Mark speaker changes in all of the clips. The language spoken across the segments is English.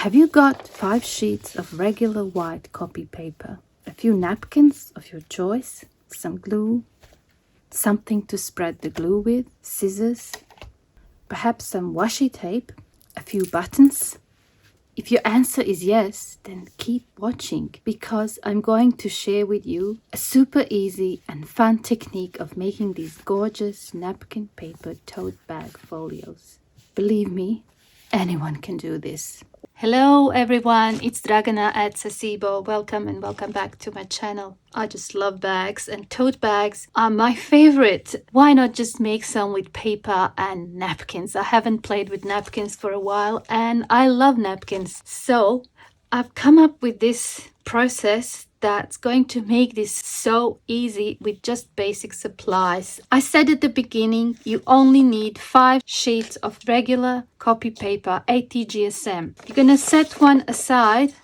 Speaker 1: Have you got 5 sheets of regular white copy paper, a few napkins of your choice, some glue, something to spread the glue with, scissors, perhaps some washi tape, a few buttons? If your answer is yes, then keep watching because I'm going to share with you a super easy and fun technique of making these gorgeous napkin paper tote bag folios. Believe me, anyone can do this. Hello everyone, it's Dragana at Saacibo. Welcome and welcome back to my channel. I just love bags and tote bags are my favorite. Why not just make some with paper and napkins? I haven't played with napkins for a while and I love napkins. So I've come up with this process that's going to make this so easy with just basic supplies. I said at the beginning, you only need 5 sheets of regular copy paper, 80 GSM. You're going to set one aside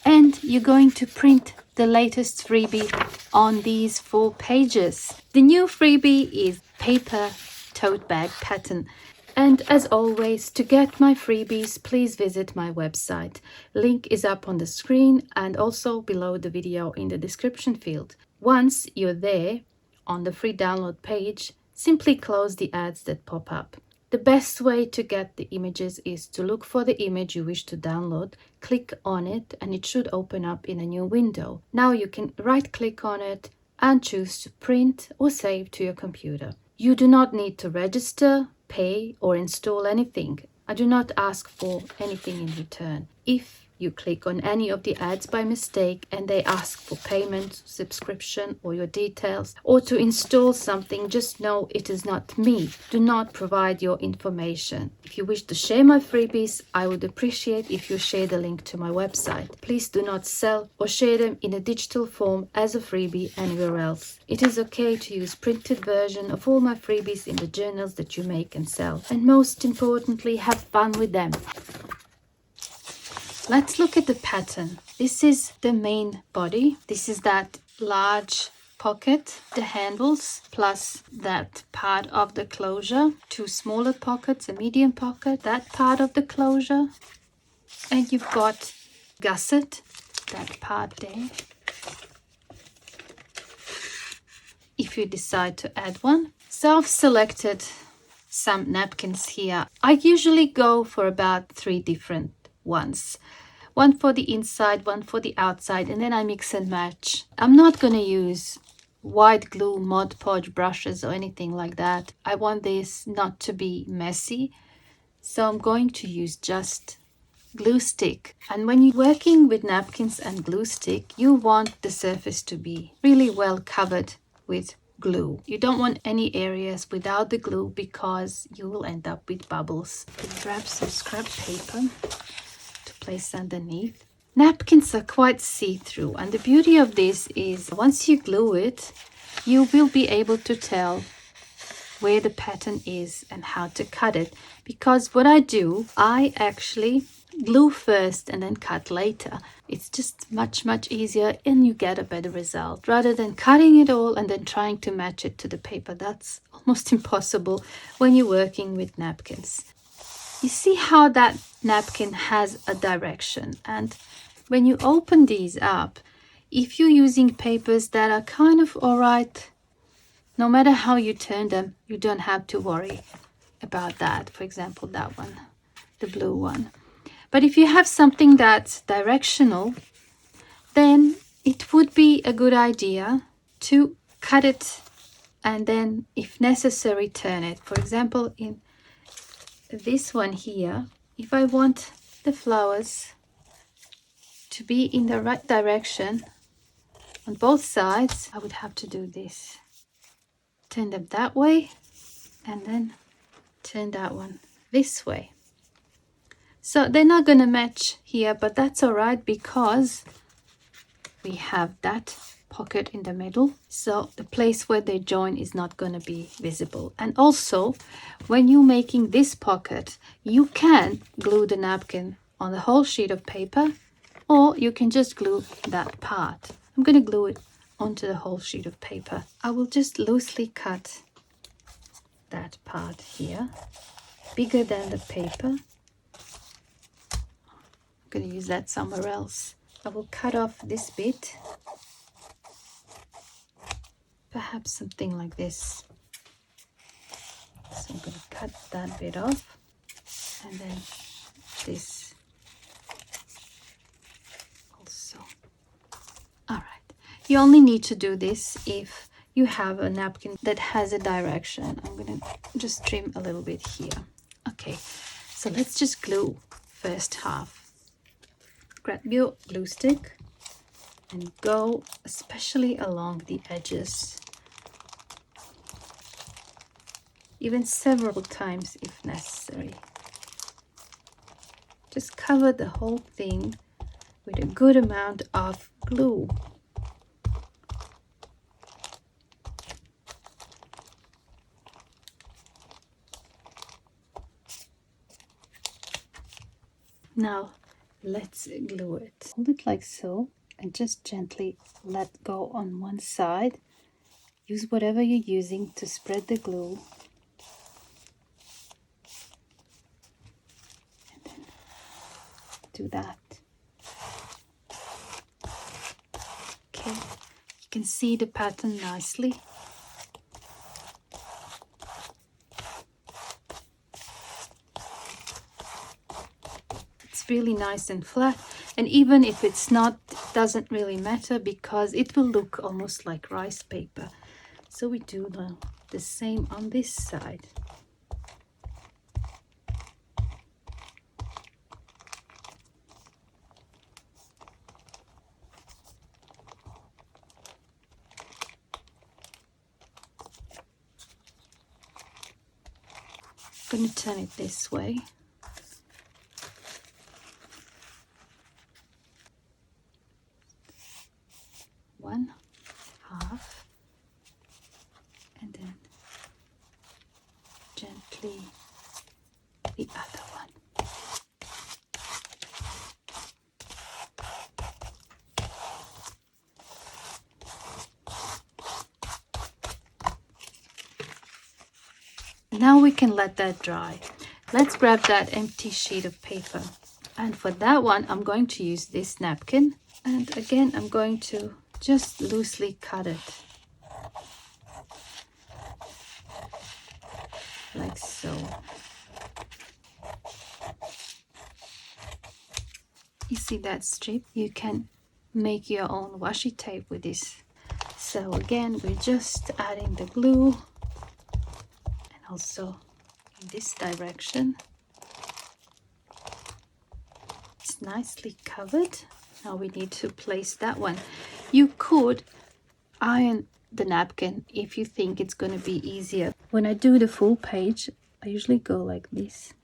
Speaker 1: and you're going to print the latest freebie on these 4 pages. The new freebie is paper tote bag pattern. And as always, to get my freebies, please visit my website. Link is up on the screen and also below the video in the description field. Once you're there on the free download page, simply close the ads that pop up. The best way to get the images is to look for the image you wish to download, click on it, and it should open up in a new window. Now you can right-click on it and choose to print or save to your computer. You do not need to register, pay, or install anything. I do not ask for anything in return. If you click on any of the ads by mistake and they ask for payment, subscription, or your details, or to install something, just know it is not me. Do not provide your information. If you wish to share my freebies, I would appreciate if you share the link to my website. Please do not sell or share them in a digital form as a freebie anywhere else. It is okay to use printed version of all my freebies in the journals that you make and sell. And most importantly, have fun with them. Let's look at the pattern. This is the main body. This is that large pocket, the handles, plus that part of the closure. 2 smaller pockets, a medium pocket, that part of the closure. And you've got gusset, that part there. If you decide to add one. So I've selected some napkins here. I usually go for about 3 different ones. One for the inside, one for the outside, and then I mix and match. I'm not going to use white glue, Mod Podge brushes or anything like that. I want this not to be messy, so I'm going to use just glue stick. And when you're working with napkins and glue stick, you want the surface to be really well covered with glue. You don't want any areas without the glue because you will end up with bubbles. Grab some scrap paper to place underneath. Napkins are quite see-through, and the beauty of this is once you glue it, you will be able to tell where the pattern is and how to cut it. Because what I do, I actually glue first and then cut later. It's just much easier and you get a better result rather than cutting it all and then trying to match it to the paper. That's almost impossible when you're working with napkins. You see how that napkin has a direction, and when you open these up, if you're using papers that are kind of alright, no matter how you turn them, you don't have to worry about that. For example, that one, the blue one. But if you have something that's directional, then it would be a good idea to cut it and then, if necessary, turn it. For example, in this one here, if I want the flowers to be in the right direction on both sides, I would have to do this. Turn them that way and then turn that one this way. So they're not going to match here, but that's all right because we have that pocket in the middle. So the place where they join is not going to be visible. And also, when you're making this pocket, you can glue the napkin on the whole sheet of paper, or you can just glue that part. I'm going to glue it onto the whole sheet of paper. I will just loosely cut that part here, bigger than the paper. going to use that somewhere else. I will cut off this bit, perhaps something like this. So I'm going to cut that bit off, and then this also. All right, you only need to do this if you have a napkin that has a direction. I'm going to just trim a little bit here. Okay, so let's just glue first half. Grab your glue stick and go especially along the edges, even several times if necessary. Just cover the whole thing with a good amount of glue. Now let's glue it. Hold it like so and just gently let go on one side. Use whatever you're using to spread the glue. And then do that. Okay, you can see the pattern nicely. Really nice and flat, and even if it's not, doesn't really matter because it will look almost like rice paper. So we do the same on this side. I'm going to turn it this way. One half, and then gently the other one. Now we can let that dry. Let's grab that empty sheet of paper, and for that one I'm going to use this napkin, and again I'm going to just loosely cut it like so. You see that strip? You can make your own washi tape with this. So again, we're just adding the glue, and also in this direction. It's nicely covered. Now we need to place that one. You could iron the napkin if you think it's going to be easier. When I do the full page, I usually go like this.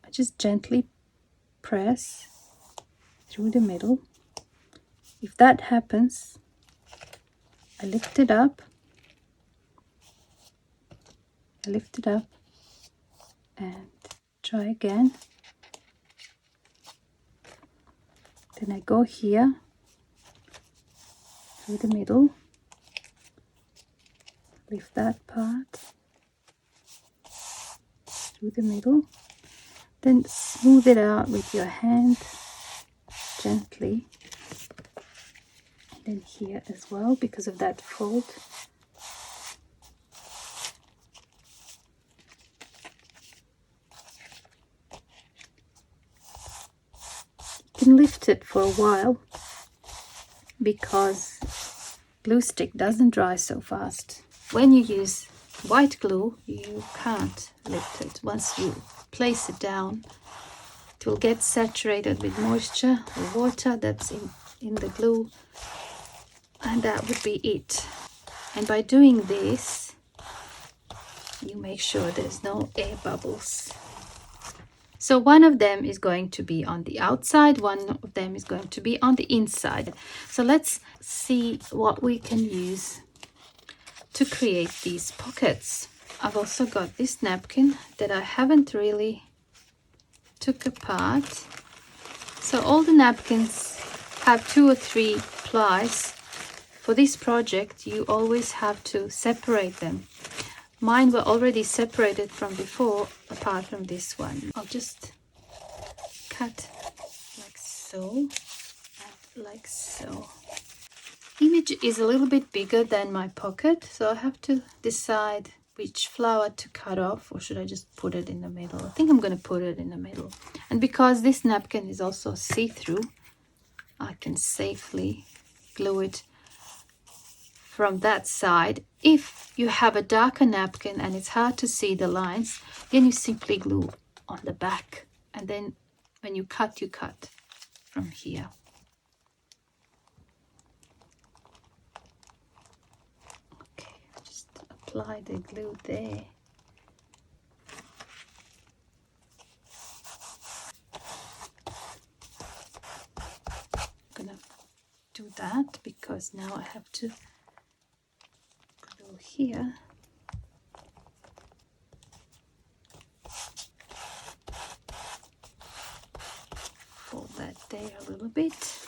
Speaker 1: I just gently press through the middle. If that happens, I lift it up. I lift it up and try again. Then I go here through the middle, lift that part through the middle, then smooth it out with your hand gently, and then here as well because of that fold. You can lift it for a while because glue stick doesn't dry so fast. When you use white glue, you can't lift it. Once you place it down, it will get saturated with moisture or water that's in the glue, and that would be it. And by doing this, you make sure there's no air bubbles. So one of them is going to be on the outside, one of them is going to be on the inside. So let's see what we can use to create these pockets. I've also got this napkin that I haven't really took apart. So all the napkins have 2 or 3 plies. For this project, you always have to separate them. Mine were already separated from before, apart from this one. I'll just cut like so and like so. Image is a little bit bigger than my pocket, so I have to decide which flower to cut off, or should I just put it in the middle? I think I'm going to put it in the middle. And because this napkin is also see-through, I can safely glue it from that side. If you have a darker napkin and it's hard to see the lines, then you simply glue on the back, and then when you cut from here. Okay, just apply the glue there. I'm gonna do that because now I have to glue here. Fold that there a little bit.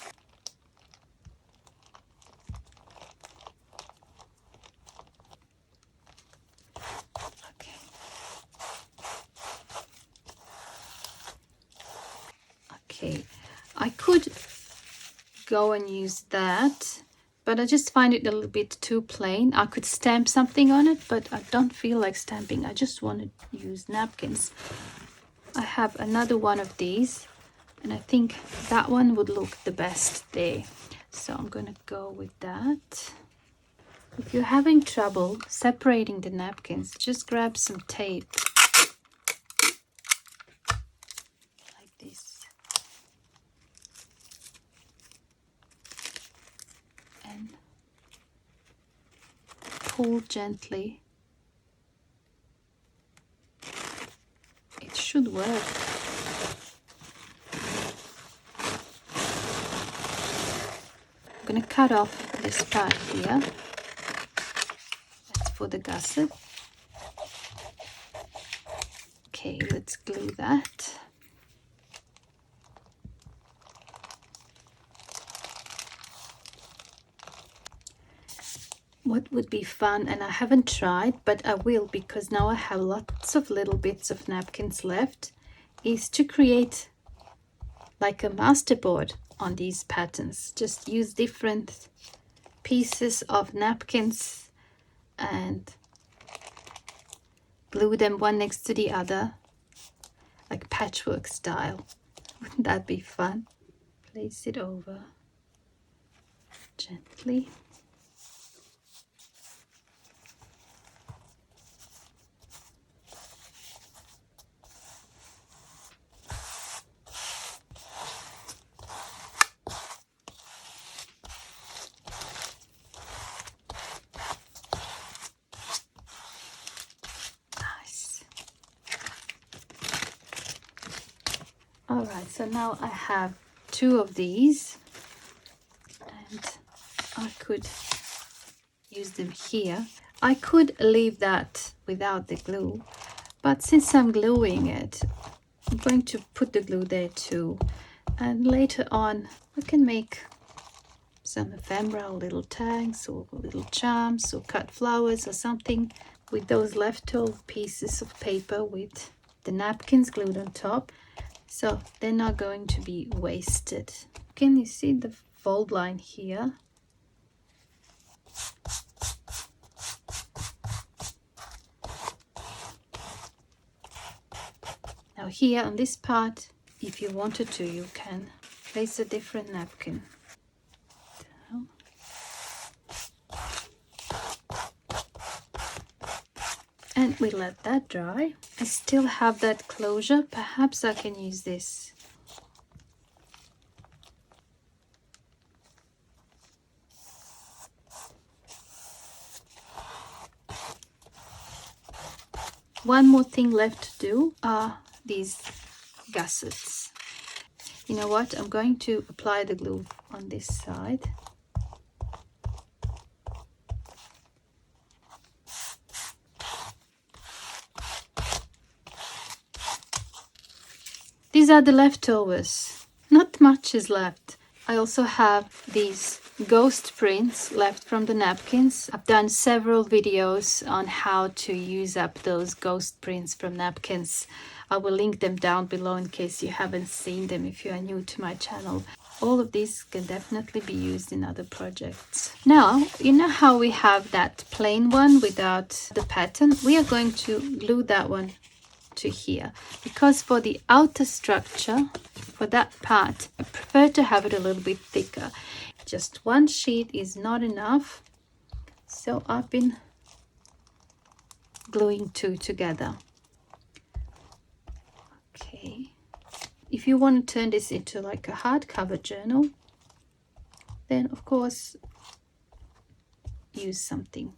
Speaker 1: Okay. Okay, I could go and use that, but I just find it a little bit too plain. I could stamp something on it, but I don't feel like stamping. I just want to use napkins. I have another one of these, and I think that one would look the best there. So I'm going to go with that. If you're having trouble separating the napkins, just grab some tape. Like this. And pull gently. It should work. I'm going to cut off this part here. That's for the gusset. Okay, let's glue that. What would be fun, and I haven't tried, but I will because now I have lots of little bits of napkins left, is to create like a masterboard on these patterns. Just use different pieces of napkins and glue them one next to the other, like patchwork style. Wouldn't that be fun? Place it over gently. Alright, so now I have 2 of these, and I could use them here. I could leave that without the glue, but since I'm gluing it, I'm going to put the glue there too. And later on, I can make some ephemera, little tags or little charms or cut flowers or something with those leftover pieces of paper with the napkins glued on top. So they're not going to be wasted. Can you see the fold line here? Now here on this part, if you wanted to, you can place a different napkin. Down. And we let that dry. I still have that closure. Perhaps I can use this. One more thing left to do are these gussets. You know what? I'm going to apply the glue on this side. These are the leftovers. Not much is left. I also have these ghost prints left from the napkins. I've done several videos on how to use up those ghost prints from napkins. I will link them down below in case you haven't seen them if you are new to my channel. All of these can definitely be used in other projects. Now, you know how we have that plain one without the pattern? We are going to glue that one to here, because for the outer structure, for that part, I prefer to have it a little bit thicker. Just one sheet is not enough, so I've been gluing two together. Okay, if you want to turn this into like a hardcover journal, then of course use something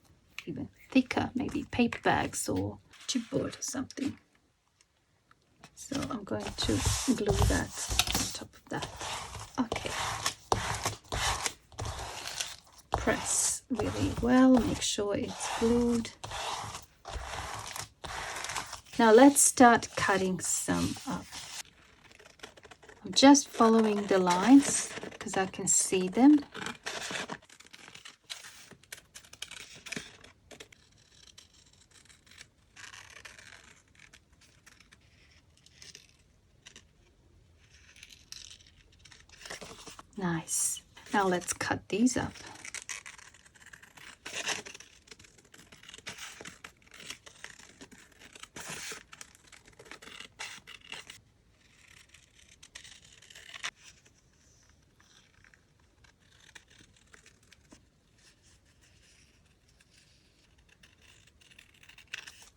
Speaker 1: even thicker, maybe paper bags or chipboard or something. So I'm going to glue that on top of that. Okay. Press really well, make sure it's glued. Now let's start cutting some up. I'm just following the lines because I can see them. Nice. Now let's cut these up.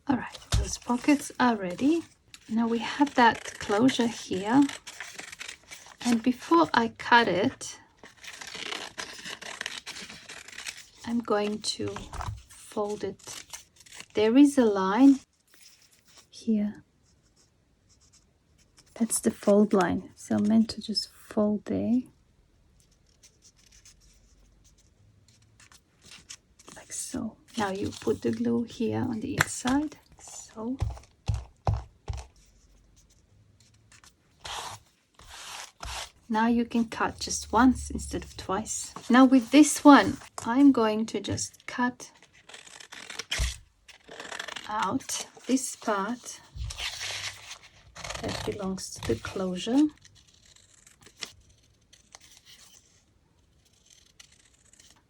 Speaker 1: All right, those pockets are ready. Now we have that closure here. And before I cut it, I'm going to fold it. There is a line here. That's the fold line. So I'm meant to just fold there. Like so. Now you put the glue here on the inside. So. Now you can cut just once instead of twice. Now with this one, I'm going to just cut out this part that belongs to the closure.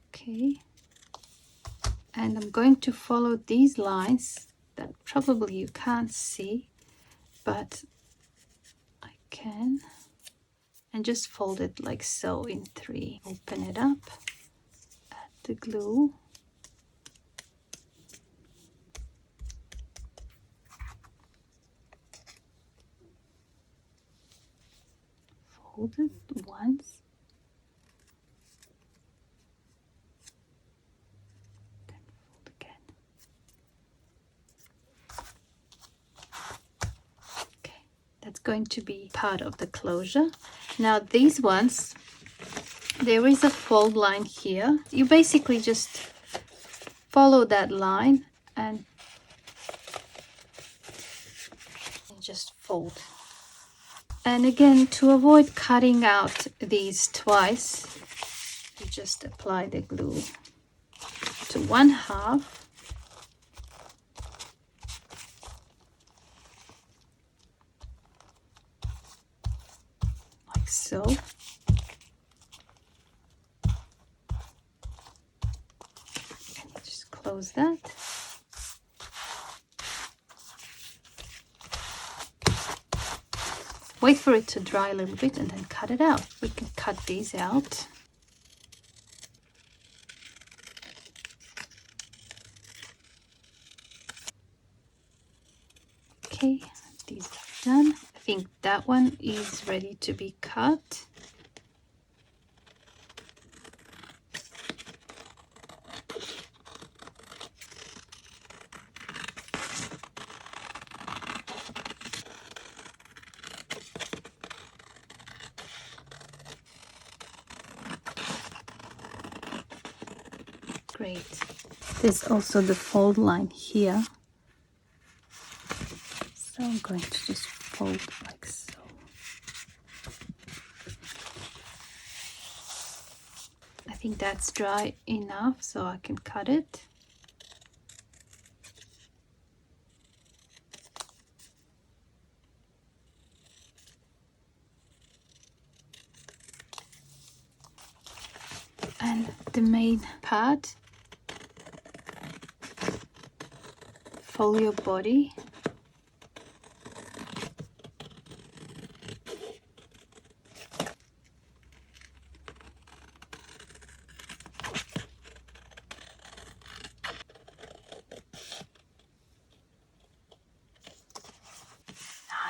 Speaker 1: Okay. And I'm going to follow these lines that probably you can't see, but I can. And just fold it like so in three. Open it up, add the glue. Fold it once. Then fold again. Okay, that's going to be part of the closure. Now these ones, there is a fold line here. You basically just follow that line and just fold. And again, to avoid cutting out these twice, you just apply the glue to one half. Like so. And just close that. Wait for it to dry a little bit and then cut it out. We can cut these out. Okay, these are done. I think that one is ready to be cut. Great. There's also the fold line here. So I'm going to just fold like so. I think that's dry enough so I can cut it. And the main part, folio body.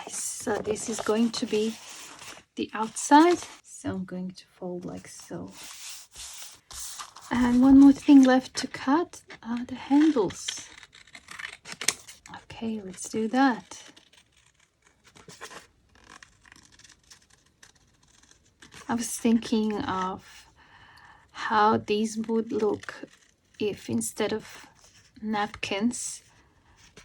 Speaker 1: Nice. So this is going to be the outside. So I'm going to fold like so. And one more thing left to cut are the handles. Okay, let's do that. I was thinking of how these would look if instead of napkins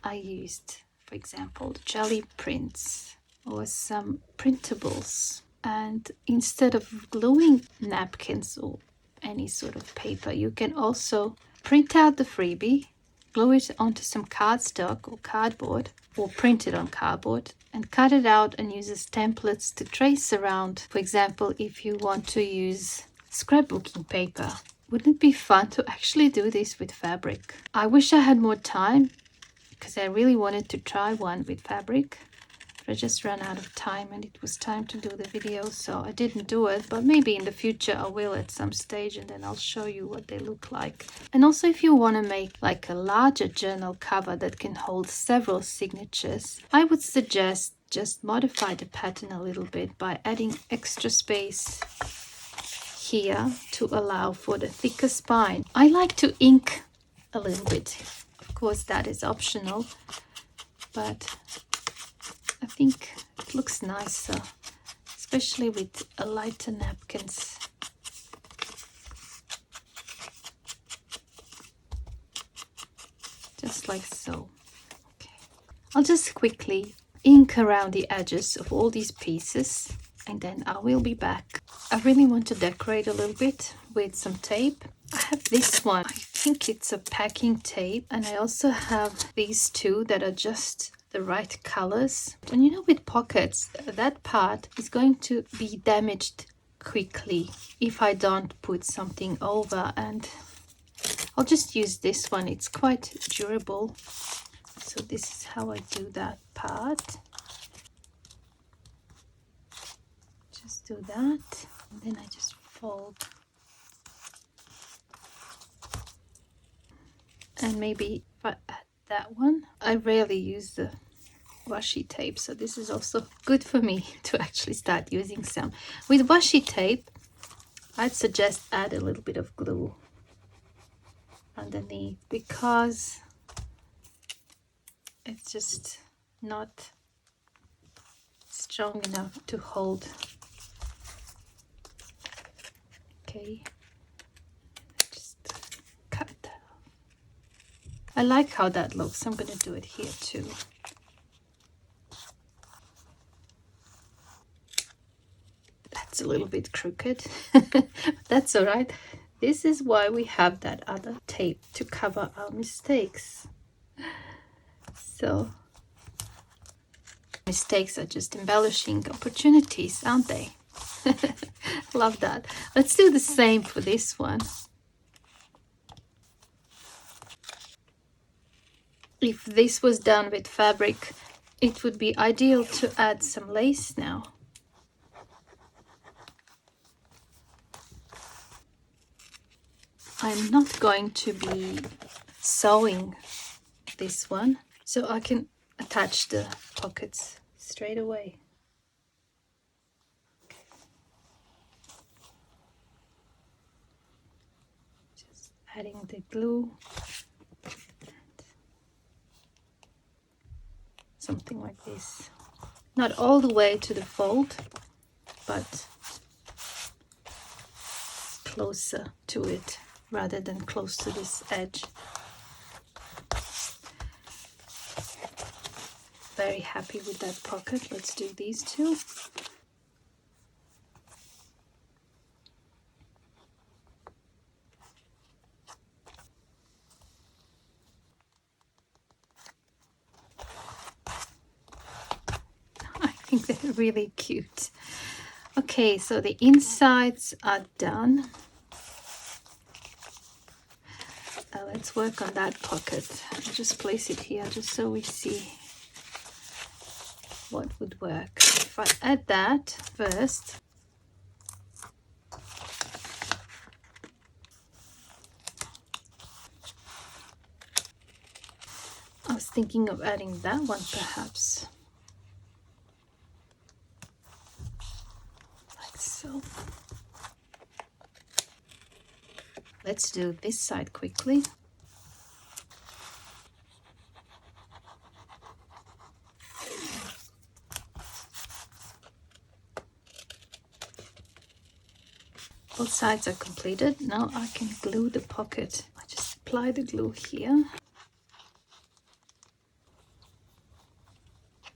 Speaker 1: I used, for example, jelly prints or some printables. And instead of gluing napkins or any sort of paper, you can also print out the freebie, glue it onto some cardstock or cardboard, or print it on cardboard and cut it out and use as templates to trace around. For example, if you want to use scrapbooking paper, wouldn't it be fun to actually do this with fabric? I wish I had more time because I really wanted to try one with fabric. I just ran out of time and it was time to do the video, so I didn't do it, but maybe in the future I will at some stage, and then I'll show you what they look like. And also, if you want to make like a larger journal cover that can hold several signatures, I would suggest just modify the pattern a little bit by adding extra space here to allow for the thicker spine. I like to ink a little bit. Of course, that is optional, but I think it looks nicer, especially with a lighter napkins. Just like so. Okay. I'll just quickly ink around the edges of all these pieces and then I will be back. I really want to decorate a little bit with some tape. I have this one. I think it's a packing tape, and I also have these two that are just the right colors. And you know, with pockets, that part is going to be damaged quickly if I don't put something over, and I'll just use this one. It's quite durable. So this is how I do that part. Just do that, and then I just fold. And maybe if I add that one, I rarely use the washi tape, so this is also good for me to actually start using some. With washi tape, I'd suggest add a little bit of glue underneath because it's just not strong enough to hold. Okay, just cut that off. I like how that looks. I'm going to do it here too. That's a little bit crooked. That's all right. This is why we have that other tape to cover our mistakes. So mistakes are just embellishing opportunities, aren't they? Love that. Let's do the same for this one. If this was done with fabric, it would be ideal to add some lace now. I'm not going to be sewing this one, so I can attach the pockets straight away. Okay. Just adding the glue. Something like this. Not all the way to the fold, but closer to it rather than close to this edge. Very happy with that pocket. Let's do these two. think they're really cute. Okay, so the insides are done. Let's work on that pocket. I'll just place it here just so we see what would work. If I add that first, I was thinking of adding that one perhaps, like so. Let's do this side quickly. Both sides are completed. Now I can glue the pocket. I just apply the glue here.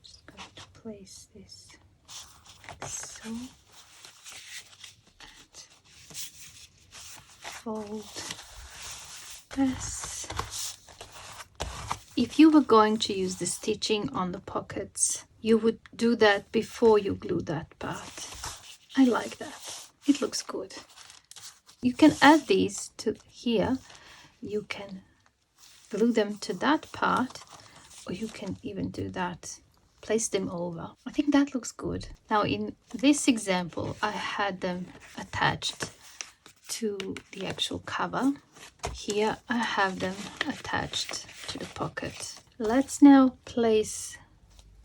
Speaker 1: Just going to place this like so. And fold this. If you were going to use the stitching on the pockets, you would do that before you glue that part. I like that. It looks good. You can add these to here. You can glue them to that part, or you can even do that. Place them over. I think that looks good. Now in this example, I had them attached to the actual cover. Here I have them attached to the pocket. Let's now place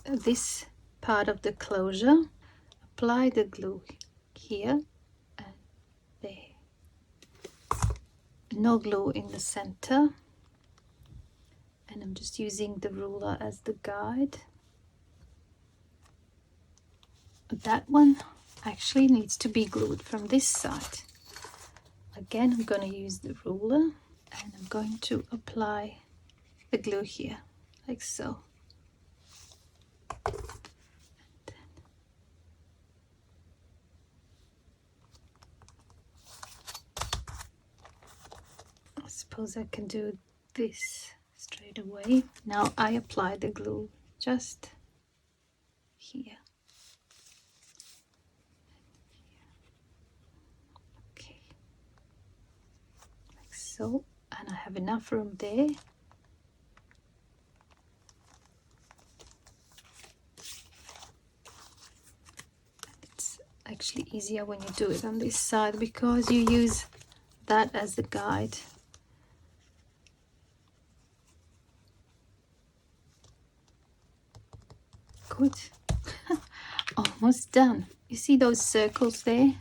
Speaker 1: this part of the closure. Apply the glue here and there. No glue in the center, and I'm just using the ruler as the guide. That one actually needs to be glued from this side. Again, I'm going to use the ruler and I'm going to apply the glue here like so. I suppose I can do this straight away. Now I apply the glue just here. Okay, like so, and I have enough room there. It's actually easier when you do it on this side because you use that as the guide. Good. Almost done. You see those circles there?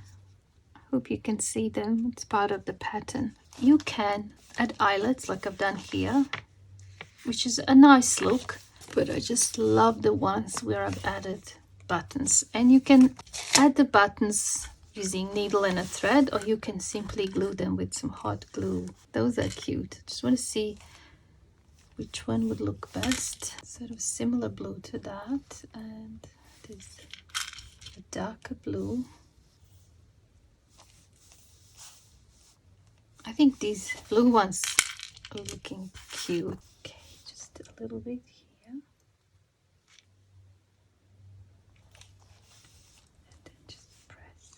Speaker 1: I hope you can see them. It's part of the pattern. You can add eyelets like I've done here, which is a nice look, but I just love the ones where I've added buttons. And you can add the buttons using needle and a thread, or you can simply glue them with some hot glue. Those are cute. Just want to see which one would look best. Sort of similar blue to that, and there's a darker blue. I think these blue ones are looking cute. Okay, just a little bit here. And then just press.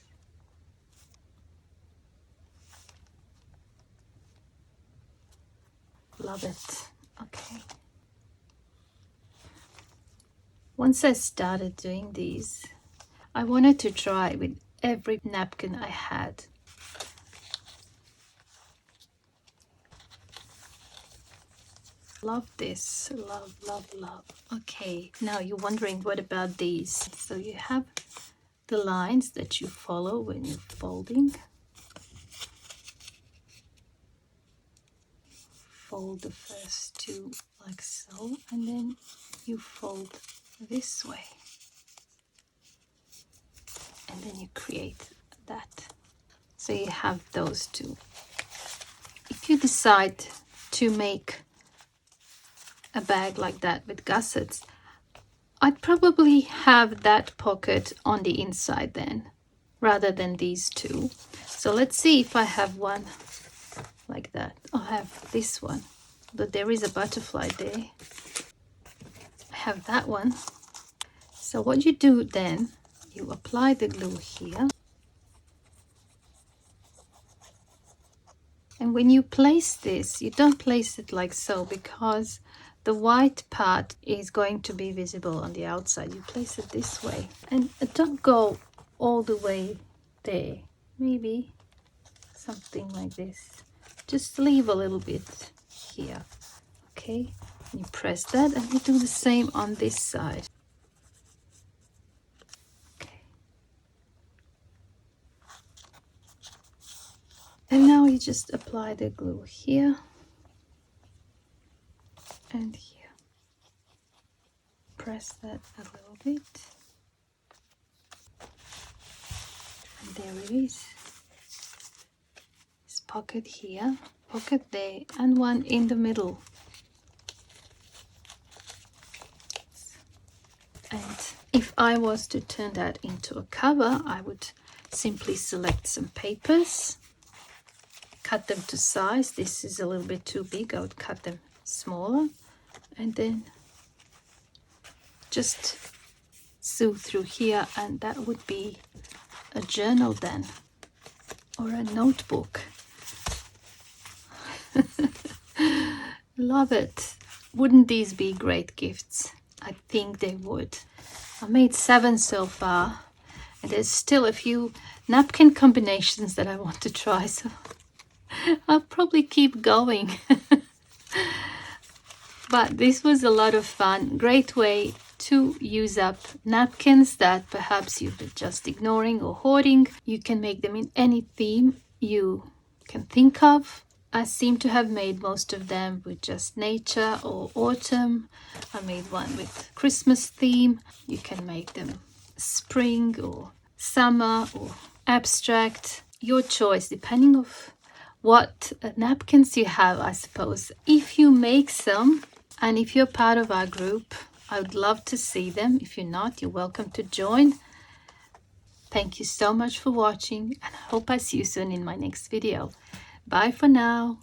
Speaker 1: Love it. Okay. Once I started doing these, I wanted to try with every napkin I had. Love this. Love, love, love. Okay, now you're wondering, what about these? So you have the lines that you follow when you're folding. Fold the first two like so, and then you fold this way, and then you create that. So you have those two. If you decide to make a bag like that with gussets, I'd probably have that pocket on the inside then, rather than these two. So let's see if I have one like that. I'll have this one, but there is a butterfly there. I have that one. So what you do then, you apply the glue here. And when you place this, you don't place it like so, because the white part is going to be visible on the outside. You place it this way, and don't go all the way there. Maybe something like this. Just leave a little bit here. Okay, you press that, and you do the same on this side. Okay. And now you just apply the glue here and here. Press that a little bit. And there it is. This pocket here, pocket there, and one in the middle. And if I was to turn that into a cover, I would simply select some papers, cut them to size. This is a little bit too big. I would cut them smaller, and then just sew through here, and that would be a journal then, or a notebook. Love it. Wouldn't these be great gifts? I think they would. I made 7 so far, and there's still a few napkin combinations that I want to try, so I'll probably keep going. But this was a lot of fun. Great way to use up napkins that perhaps you've been just ignoring or hoarding. You can make them in any theme you can think of. I seem to have made most of them with just nature or autumn. I made one with Christmas theme. You can make them spring or summer or abstract. Your choice, depending on what napkins you have, I suppose. If you make some, and if you're part of our group, I would love to see them. If you're not, you're welcome to join. Thank you so much for watching, and I hope I see you soon in my next video. Bye for now.